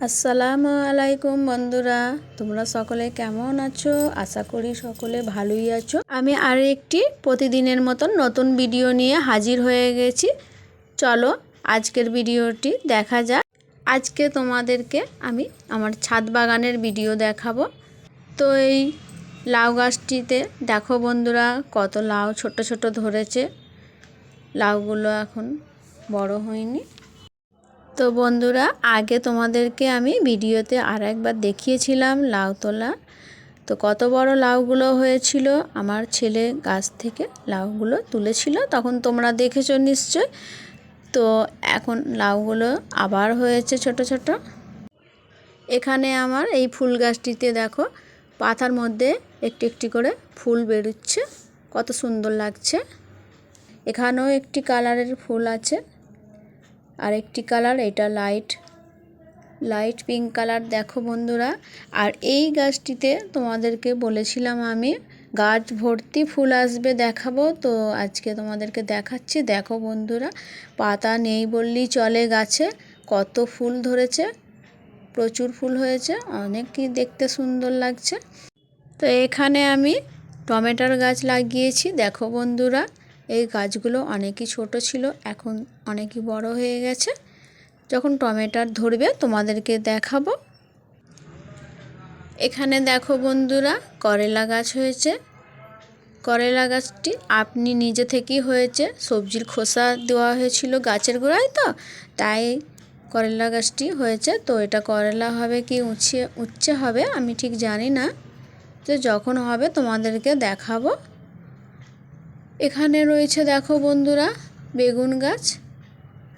আসসালামু আলাইকুম বন্ধুরা, তোমরা সকলে কেমন আছো? আশা করি সকলে ভালোই আছো। আমি আর একটি প্রতিদিনের মতন নতুন ভিডিও নিয়ে হাজির হয়ে গেছি। চলো আজকের ভিডিওটি দেখা যাক। আজকে তোমাদেরকে আমি আমার ছাদ বাগানের ভিডিও দেখাবো। তো এই লাউ গাছটিতে দেখো বন্ধুরা, কত লাউ ছোট ছোট ধরেছে। লাউগুলো এখন বড় হয়নি। তো বন্ধুরা, আগে তোমাদেরকে আমি ভিডিওতে একবার দেখিয়েছিলাম লাউ তোলা। তো কত বড় লাউগুলো হয়েছিল। আমার ছেলে গাছ থেকে লাউগুলো তুলেছিল, তখন তোমরা দেখেছো নিশ্চয়। তো এখন লাউগুলো আবার হয়েছে ছোট ছোট। এখানে আমার এই ফুল গাছটিতে দেখো, পাতার মধ্যে একটি একটি করে ফুল বেরোচ্ছে, কত সুন্দর লাগছে। এখানেও একটি কালারের ফুল আছে, আর একটি কালার, এটা লাইট পিঙ্ক কালার দেখো বন্ধুরা। আর এই গাছটিতে তোমাদেরকে বলেছিলাম আমি গাছ ভর্তি ফুল আসবে দেখাবো। তো আজকে তোমাদেরকে দেখাচ্ছি। দেখো বন্ধুরা, পাতা নেই বললেই চলে, গাছে কত ফুল ধরেছে, প্রচুর ফুল হয়েছে, অনেকই দেখতে সুন্দর লাগছে। তো এখানে আমি টমেটোর গাছ লাগিয়েছি। দেখো বন্ধুরা, এই গাছগুলো অনেকই ছোট ছিল, এখন অনেকই বড় হয়ে গেছে। যখন টমেটো ধরবে তোমাদেরকে দেখাবো। এখানে দেখো বন্ধুরা, করলা গাছ হয়েছে। করলা গাছটি আপনি নিজে থেকেই হয়েছে, সবজির খোসা দেওয়া হয়েছিল গাছের গোড়ায়, তো তাই করলা গাছটি হয়েছে। তো এটা করলা হবে কি উচ্ছে হবে আমি ঠিক জানি না, তো যখন হবে তোমাদেরকে দেখাবো। এখানে রয়েছে দেখো বন্ধুরা বেগুন গাছ।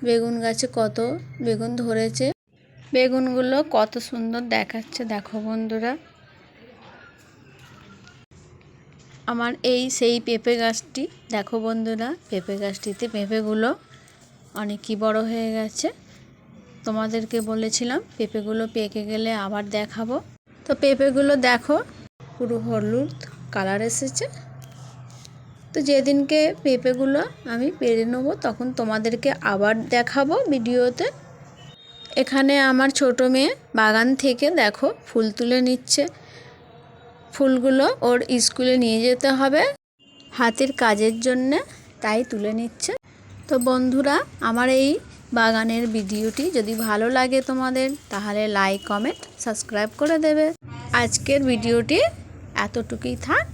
বেগুন গাছে কত বেগুন ধরেছে, বেগুনগুলো কত সুন্দর দেখাচ্ছে দেখো বন্ধুরা। আমার সেই পেঁপে গাছটি দেখো বন্ধুরা, পেঁপে গাছটিতে পেঁপেগুলো অনেকই বড় হয়ে গেছে। তোমাদেরকে বলেছিলাম পেঁপেগুলো পেকে গেলে আবার দেখাবো। তো পেঁপেগুলো দেখো পুরো হলুদ কালার এসেছে। তো যেদিনকে পেঁপেগুলো আমি পেরে নেবো তখন তোমাদেরকে আবার দেখাবো ভিডিওতে। এখানে আমার ছোট মেয়ে বাগান থেকে দেখো ফুল তুলে নিচ্ছে। ফুলগুলো ওর স্কুলে নিয়ে যেতে হবে হাতের কাজের জন্যে, তাই তুলে নিচ্ছে। তো বন্ধুরা, আমার এই বাগানের ভিডিওটি যদি ভালো লাগে তোমাদের, তাহলে লাইক কমেন্ট সাবস্ক্রাইব করে দেবে। আজকের ভিডিওটি এতটুকুই থাক।